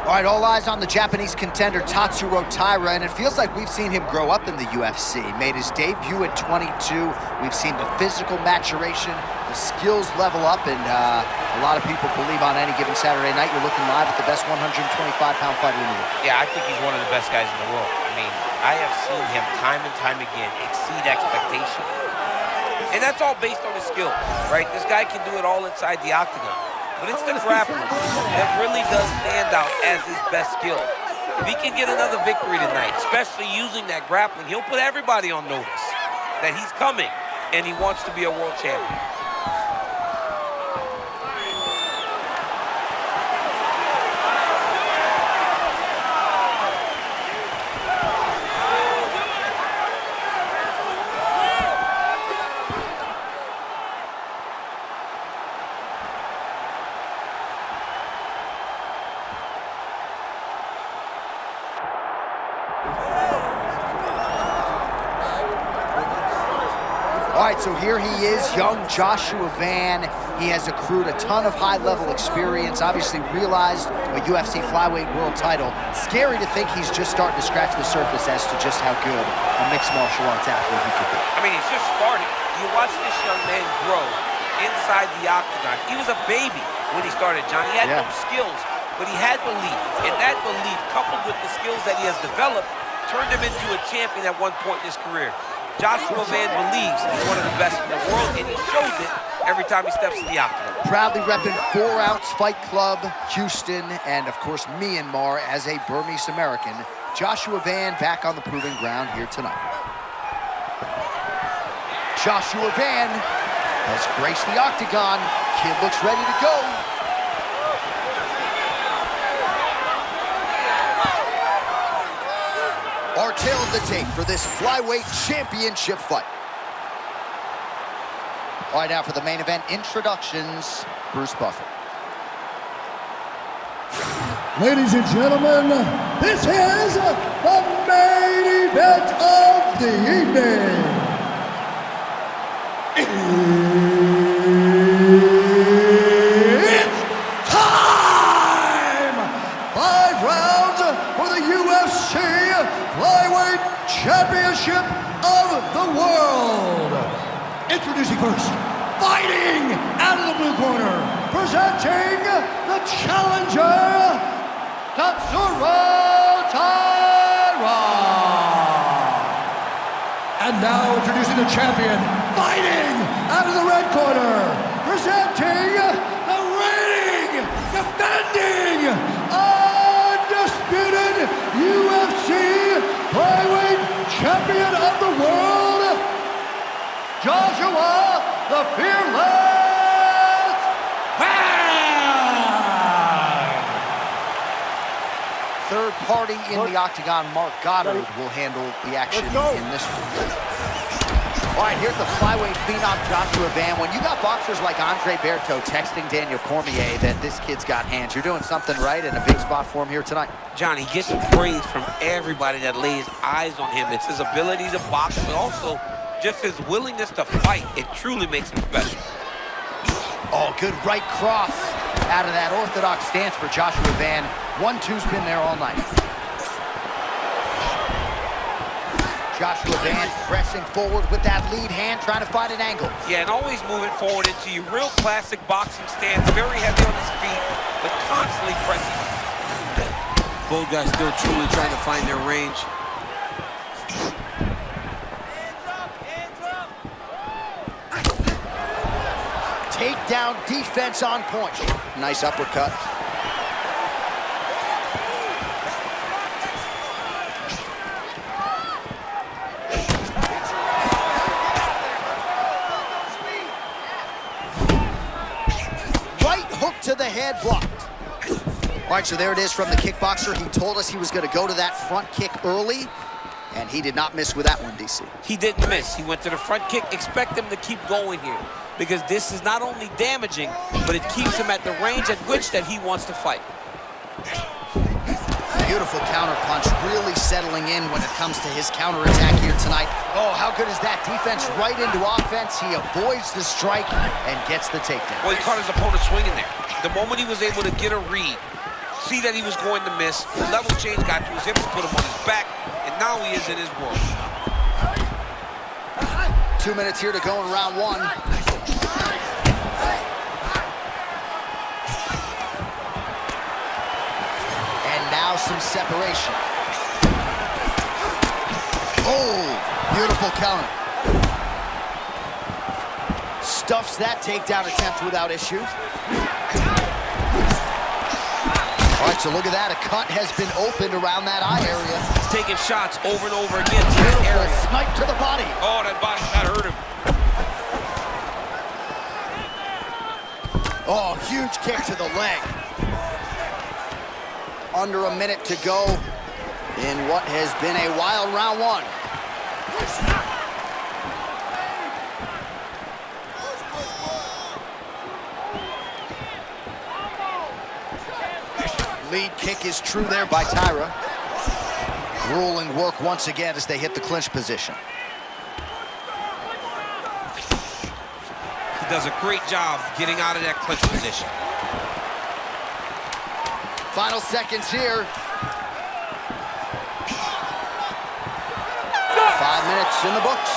All right, all eyes on the Japanese contender Tatsuro Taira, and it feels like we've seen him grow up in the UFC. Made his debut at 22. We've seen the physical maturation, the skills level up, and a lot of people believe on any given Saturday night you're looking live at the best 125-pound fighter in the world. Yeah, I think he's one of the best guys in the world. I mean, I have seen him time and time again exceed expectation. And that's all based on his skill, right? This guy can do it all inside the octagon. But it's the grappling that really does stand out as his best skill. If he can get another victory tonight, especially using that grappling, he'll put everybody on notice that he's coming and he wants to be a world champion. All right, so here he is, young Joshua Van. He has accrued a ton of high-level experience, obviously realized a UFC flyweight world title. Scary to think he's just starting to scratch the surface as to just how good a mixed martial arts athlete he could be. I mean, he's just starting. You watch this young man grow inside the octagon. He was a baby when he started, John. He had no skills, but he had belief. And that belief, coupled with the skills that he has developed, turned him into a champion at one point in his career. Joshua Van believes he's one of the best in the world, and he shows it every time he steps in the octagon. Proudly repping 4 Ounce Fight Club, Houston, and of course Myanmar as a Burmese American. Joshua Van back on the proving ground here tonight. Joshua Van has graced the octagon. Kid looks ready to go. Our tale of the tape for this flyweight championship fight. All right, now for the main event introductions, Bruce Buffer. Ladies and gentlemen, this is the main event of the evening. It's time! 5 rounds for the UFC Flyweight Championship of the World. Introducing first, fighting out of the blue corner, presenting the challenger, Tatsuro Taira. And now introducing the champion, fighting out of the red corner, presenting the reigning, defending, undisputed UFC Flyweight Champion of the World, Joshua the Fearless Van! Third party in the octagon, Mark Goddard, will handle the action in this one. All right, here's the flyweight phenom, Joshua Van. When you got boxers like Andre Berto texting Daniel Cormier that this kid's got hands, you're doing something right and a big spot for him here tonight. John, he gets praise from everybody that lays eyes on him. It's his ability to box, but also just his willingness to fight. It truly makes him special. Oh, good right cross out of that orthodox stance for Joshua Van. 1-2's been there all night. Joshua Van pressing forward with that lead hand, trying to find an angle. Yeah, and always moving forward into your real classic boxing stance. Very heavy on his feet, but constantly pressing. Both guys still truly trying to find their range. Takedown defense on point. Nice uppercut. Right hook to the head, blocked. All right, so there it is from the kickboxer. He told us he was going to go to that front kick early, and he did not miss with that one, DC. He didn't miss. He went to the front kick. Expect him to keep going here, because this is not only damaging, but it keeps him at the range at which that he wants to fight. Beautiful counter punch, really settling in when it comes to his counterattack here tonight. Oh, how good is that defense right into offense? He avoids the strike and gets the takedown. Well, he caught his opponent swinging there. The moment he was able to get a read, see that he was going to miss. The level change got to his hips, put him on his back, and now he is in his world. 2 minutes here to go in round one. And now some separation. Oh, beautiful counter. Stuffs that takedown attempt without issue. All right, so look at that. A cut has been opened around that eye area. He's taking shots over and over again to that area. Snipe to the body. Oh, that body shot hurt him. Oh, huge kick to the leg. Under a minute to go in what has been a wild round one. Lead kick is true there by Taira. Grueling work once again as they hit the clinch position. He does a great job getting out of that clinch position. Final seconds here. 5 minutes in the books.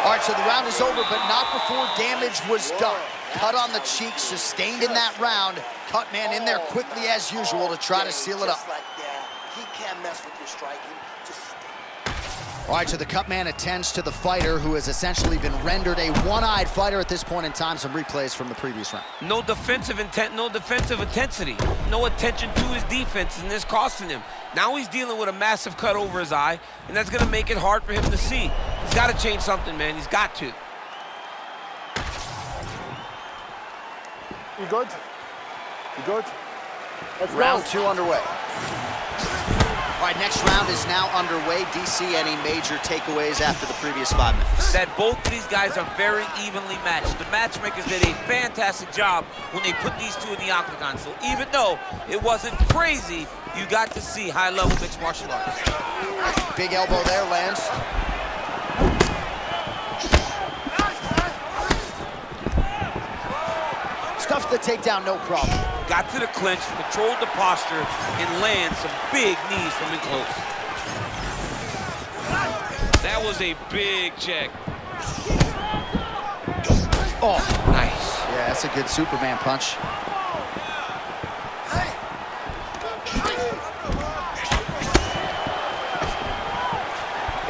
All right, so the round is over, but not before damage was done. Cut on the cheek, sustained in that round. Cut man in there quickly as usual to try to seal it up. He can't mess with your striking. All right, so the cut man attends to the fighter who has essentially been rendered a one-eyed fighter at this point in time. Some replays from the previous round. No defensive intent, no defensive intensity. No attention to his defense, and this costing him. Now he's dealing with a massive cut over his eye, and that's gonna make it hard for him to see. He's gotta change something, man, he's got to. You good? You good? Let's Round go. 2 underway. All right, next round is now underway. DC, any major takeaways after the previous 5 minutes? That both of these guys are very evenly matched. The matchmakers did a fantastic job when they put these two in the octagon. So even though it wasn't crazy, you got to see high-level mixed martial arts. Big elbow there, lands. Stuffs the takedown, no problem. Got to the clinch, controlled the posture, and lands some big knees from in close. That was a big check. Oh, Nice. yeah, that's a good Superman punch.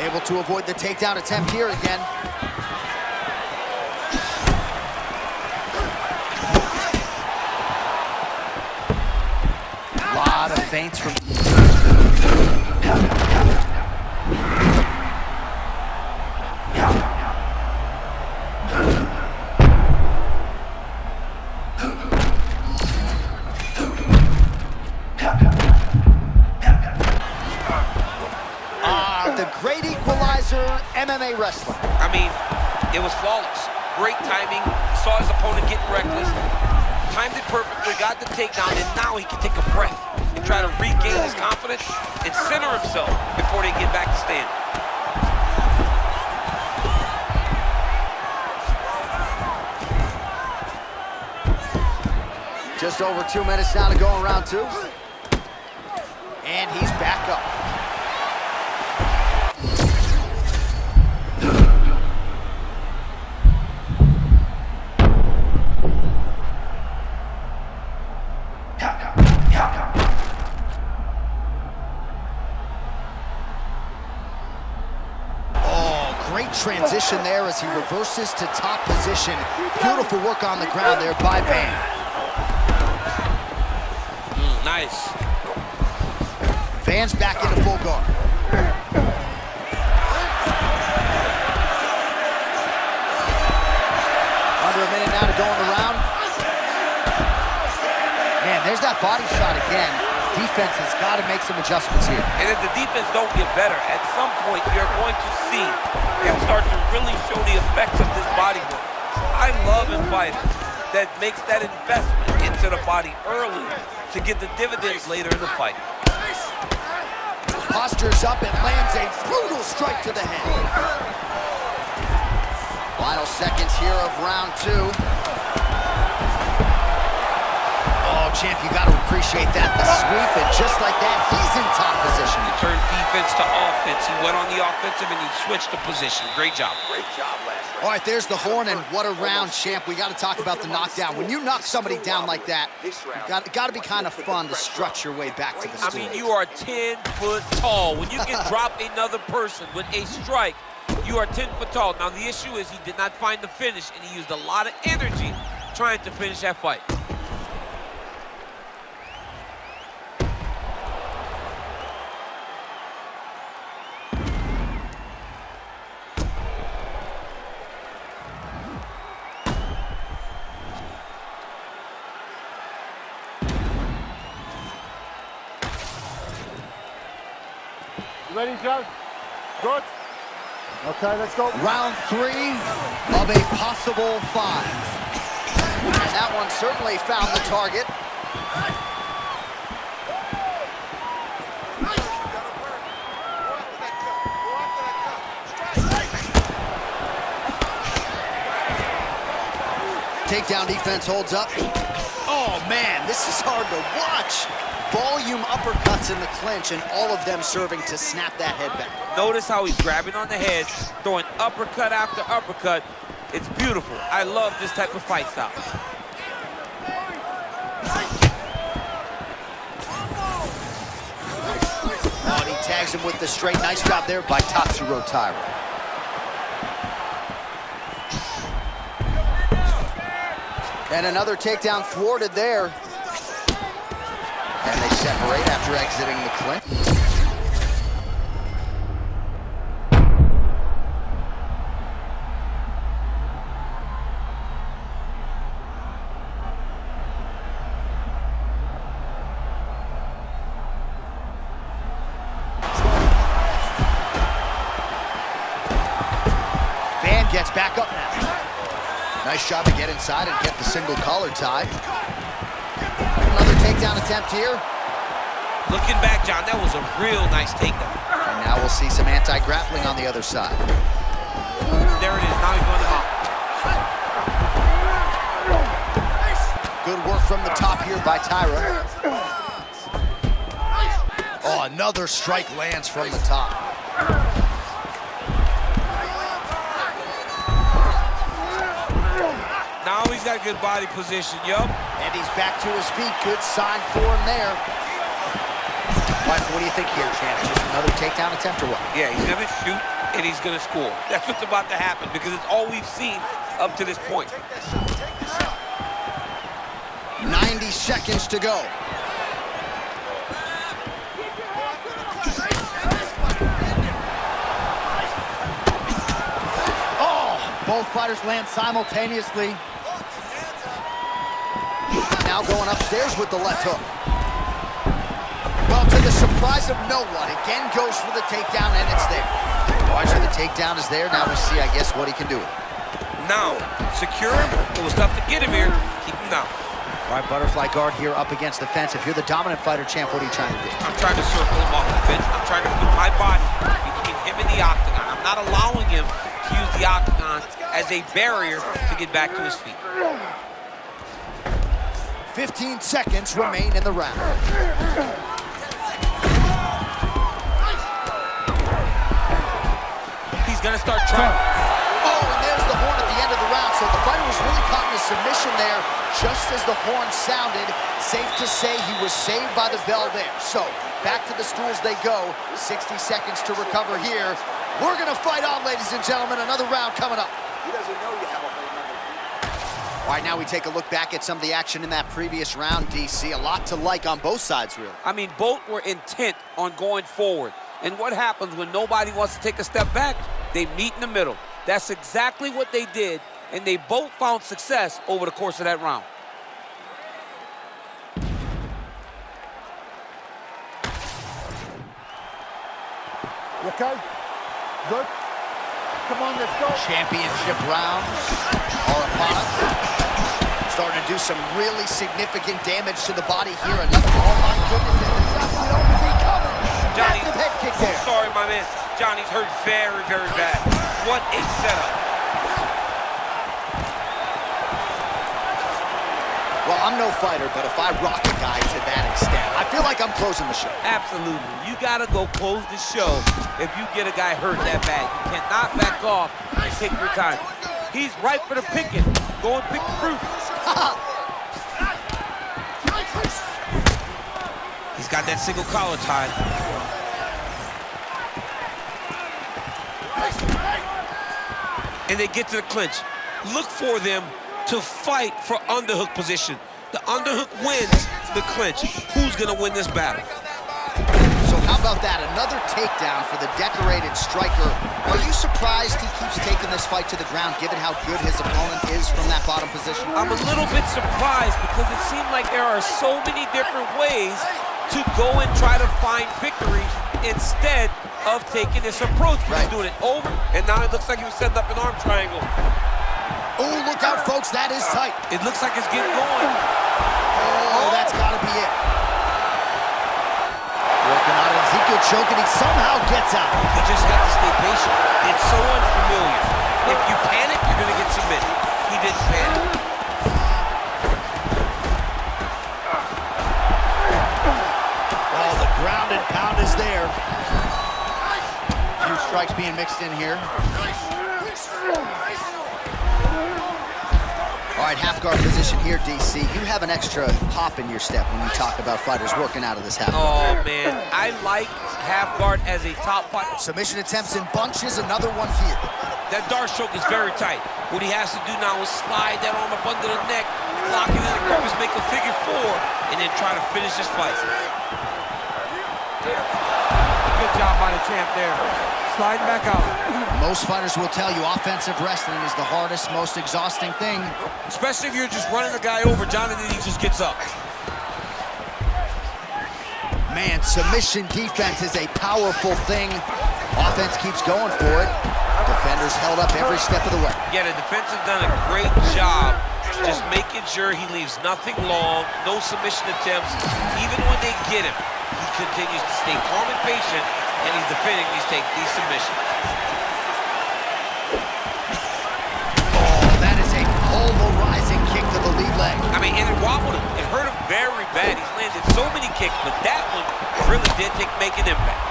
Able to avoid the takedown attempt here again. Lot of feints from... the great equalizer, MMA wrestling. I mean, it was flawless. Great timing. Saw his opponent getting reckless. Timed it perfectly, got the takedown, and now he can take a breath and try to regain his confidence and center himself before they get back to stand. Just over 2 minutes now to go in round 2. And he's back up. Great transition there as he reverses to top position. Beautiful work on the ground there by Van. Nice. Van's back into full guard. Under a minute now to go in the round. Man, there's that body shot again. Defense has got to make some adjustments here. And if the defense don't get better, at some point you're going to see him start to really show the effects of this body work. I love in fighters that makes that investment into the body early to get the dividends later in the fight. Postures up and lands a brutal strike to the head. Final seconds here of round 2. Oh, champ, you got to appreciate that. The sweep, and just like that, he's in top position. He turned defense to offense. He went on the offensive and he switched the position. Great job. Great job last round. All right, there's the horn, and what a round, champ. We got to talk about the knockdown. When you knock somebody down like that, got to be kind of fun to strut your way back to the stool. I mean, you are 10 foot tall. When you can drop another person with a strike, you are 10 foot tall. Now, the issue is he did not find the finish, and he used a lot of energy trying to finish that fight. You ready, John? Good? Okay, let's go. Round 3 of a possible 5. And that one certainly found the target. Takedown defense holds up. Oh, man, this is hard to watch. Volume uppercuts in the clinch, and all of them serving to snap that head back. Notice how he's grabbing on the head, throwing uppercut after uppercut. It's beautiful. I love this type of fight style. Oh, and he tags him with the straight. Nice job there by Tatsuro Taira. And another takedown thwarted there. And they separate after exiting the clinch. Van gets back up now. Nice job to get inside and get the single collar tie. Another takedown attempt here. Looking back, John, that was a real nice takedown. And now we'll see some anti-grappling on the other side. There it is. Now he's going to mount. Good work from the top here by Taira. Oh, another strike lands from the top. Now he's got good body position, yup. And he's back to his feet. Good sign for him there. Mike, what do you think here, champ? Just another takedown attempt or what? Yeah, he's going to shoot and he's going to score. That's what's about to happen because it's all we've seen up to this point. 90 seconds to go. Oh, both fighters land simultaneously. Now going upstairs with the left hook. Well, to the surprise of no one, again goes for the takedown, and it's there. Watching the takedown is there. Now we see, I guess, what he can do. Now, secure him. It was tough to get him here. Keep him down. All right, butterfly guard here up against the fence. If you're the dominant fighter, champ, what are you trying to do? I'm trying to circle him off the fence. I'm trying to put my body between him and the octagon. I'm not allowing him to use the octagon as a barrier to get back to his feet. 15 seconds remain in the round. He's gonna start trying. Oh, and there's the horn at the end of the round. So the fighter was really caught in a submission there just as the horn sounded. Safe to say he was saved by the bell there. So back to the stools they go. 60 seconds to recover here. We're gonna fight on, ladies and gentlemen. Another round coming up. He doesn't know you have a whole nother. All right, now we take a look back at some of the action in that previous round, DC. A lot to like on both sides, really. I mean, both were intent on going forward. And what happens when nobody wants to take a step back? They meet in the middle. That's exactly what they did, and they both found success over the course of that round. You okay? Good? Come on, let's go. Championship rounds are upon us. Starting to do some really significant damage to the body here. Another, oh my goodness, and the shot we don't see coming. Johnny, Massive head kick there. Sorry, my man. Johnny's hurt very, very bad. What a setup. Well, I'm no fighter, but if I rock a guy to that extent, I feel like I'm closing the show. Absolutely. You gotta go close the show if you get a guy hurt that bad. You cannot back off and take your time. He's ripe for the picking. Go and pick the fruit. He's got that single collar tie. And they get to the clinch. Look for them to fight for underhook position. The underhook wins the clinch. Who's gonna win this battle? So how about that? Another takedown for the decorated striker. Are you surprised he keeps taking this fight to the ground, given how good his opponent is from that bottom position? I'm a little bit surprised because it seemed like there are so many different ways to go and try to find victory instead of taking this approach. He's doing it over, and now it looks like he was setting up an arm triangle. Oh, look out, folks. That is tight. It looks like it's getting going. Oh, that's got to be it. Working on Ezekiel choke, and he somehow gets out. He just has to stay patient. It's so unfamiliar. If you panic, you're going to get submitted. He didn't panic. Oh, the ground and pound is there. A few strikes being mixed in here. All right, half guard position here, DC. You have an extra hop in your step when you talk about fighters working out of this half guard. Oh, man. I like half guard as a top fight. Submission attempts in bunches, another one here. That dart choke is very tight. What he has to do now is slide that arm up under the neck, lock it in the crevice, make a figure four, and then try to finish this fight. Good job by the champ there. Sliding back out. Most fighters will tell you offensive wrestling is the hardest, most exhausting thing. Especially if you're just running the guy over, John, and then he just gets up. Man, submission defense is a powerful thing. Offense keeps going for it. Defenders held up every step of the way. Yeah, the defense has done a great job just making sure he leaves nothing long, no submission attempts. Even when they get him, he continues to stay calm and patient, and he's defending these submissions. Oh, that is a pulverizing kick to the lead leg. I mean, and it wobbled him. It hurt him very bad. He's landed so many kicks, but that one really did make an impact.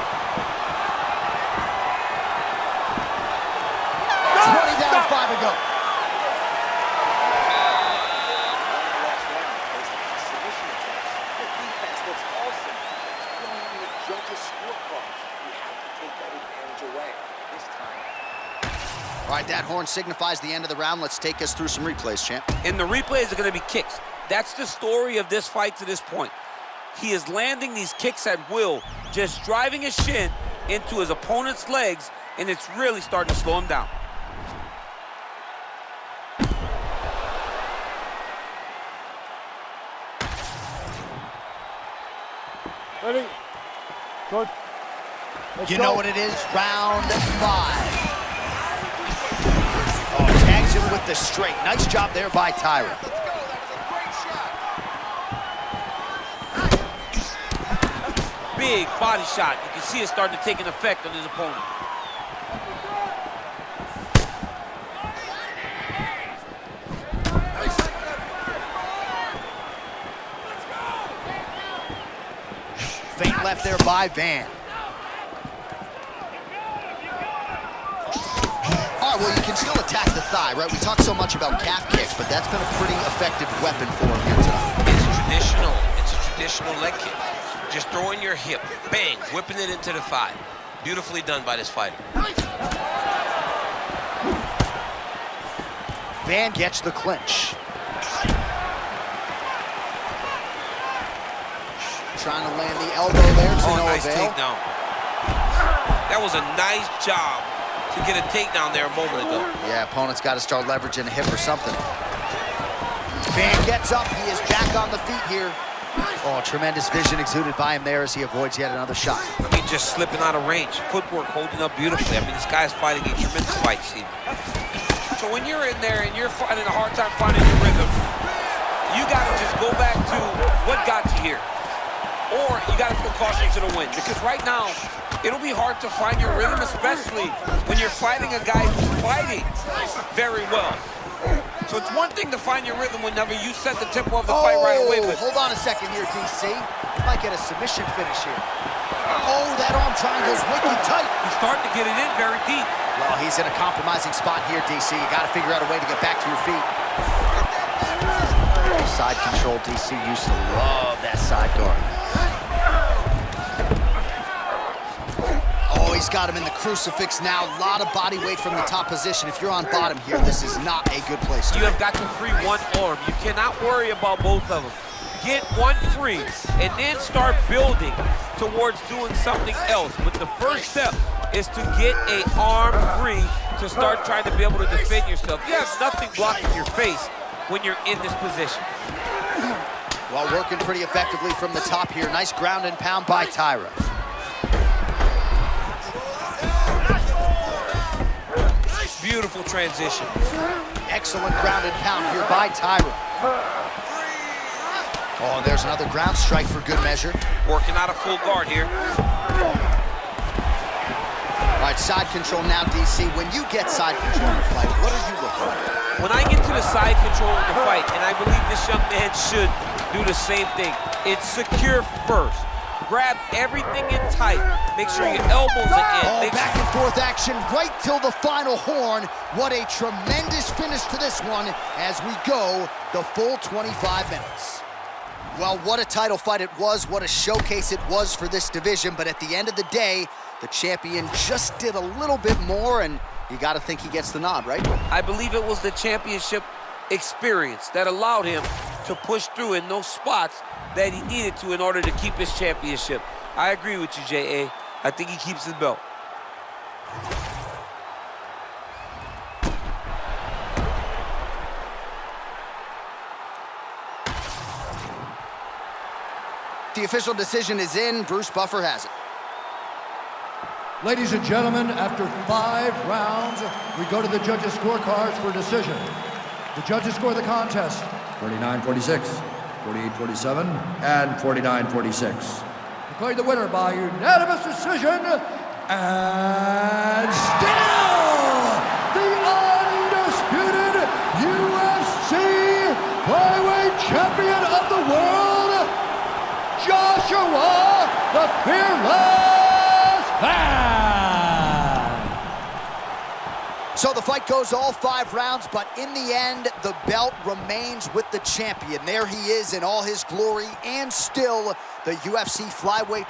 20 down, 5 to go. All right, that horn signifies the end of the round. Let's take us through some replays, champ. And the replays are going to be kicks. That's the story of this fight to this point. He is landing these kicks at will, just driving his shin into his opponent's legs, and it's really starting to slow him down. Ready? Good. You know what it is? Round 5. Oh, tags him with the straight. Nice job there by Taira. Big body shot. You can see it starting to take an effect on his opponent. Feint left there by Van. All right, well, you can still attack the thigh, right? We talk so much about calf kicks, but that's been a pretty effective weapon for him here tonight. It's a traditional leg kick. Just throwing your hip, bang, whipping it into the thigh. Beautifully done by this fighter. Van gets the clinch. Trying to land the elbow there to no nice avail. Takedown. That was a nice job to get a takedown there a moment ago. Yeah, opponent's got to start leveraging a hip or something. Van gets up. He is back on the feet here. Oh, tremendous vision exuded by him there as he avoids yet another shot. I mean, just slipping out of range. Footwork holding up beautifully. I mean, this guy's fighting a tremendous fight, Steve. So when you're in there and you're finding a hard time finding your rhythm, you got to just go back to what got you here. Or you got to put caution to the wind. Because right now, it'll be hard to find your rhythm, especially when you're fighting a guy who's fighting very well. So it's one thing to find your rhythm whenever you set the tempo of the fight right away, but hold on a second here, DC. Might get a submission finish here. Oh, that arm triangle's wicked tight. he's starting to get it in very deep. Well, he's in a compromising spot here, DC. You got to figure out a way to get back to your feet. Side control, DC used to love that side guard. Oh, he's got him in the crucifix now. A lot of body weight from the top position. If you're on bottom here, this is not a good place to You be. have got to free one arm. You cannot worry about both of them. Get one free and then start building towards doing something else. But the first step is to get an arm free to start trying to be able to defend yourself. You have nothing blocking your face when you're in this position. Well, working pretty effectively from the top here. Nice ground and pound by Taira. Beautiful transition. Excellent ground and pound here by Taira. Oh, and there's another ground strike for good measure. Working out a full guard here. All right, side control now, DC. When you get side control in the fight, what are you looking for? When I get to the side control of the fight, and I believe this young man should do the same thing, it's secure first. Grab everything in tight. Make sure your elbows are in. Oh, back and forth action right till the final horn. What a tremendous finish to this one as we go the full 25 minutes. Well, what a title fight it was. What a showcase it was for this division. But at the end of the day, the champion just did a little bit more, and you got to think he gets the nod, right? I believe it was the championship experience that allowed him to push through in those spots that he needed to in order to keep his championship. I agree with you, J.A. I think he keeps his belt. The official decision is in. Bruce Buffer has it. Ladies and gentlemen, after 5 rounds, we go to the judges' scorecards for decision. The judges score the contest 49-46, 48-47, and 49-46. Declared the winner by unanimous decision, and still the undisputed UFC flyweight champion of the world, Joshua the Fearless Man. So the fight goes all 5 rounds, but in the end, the belt remains with the champion. There he is in all his glory, and still the UFC flyweight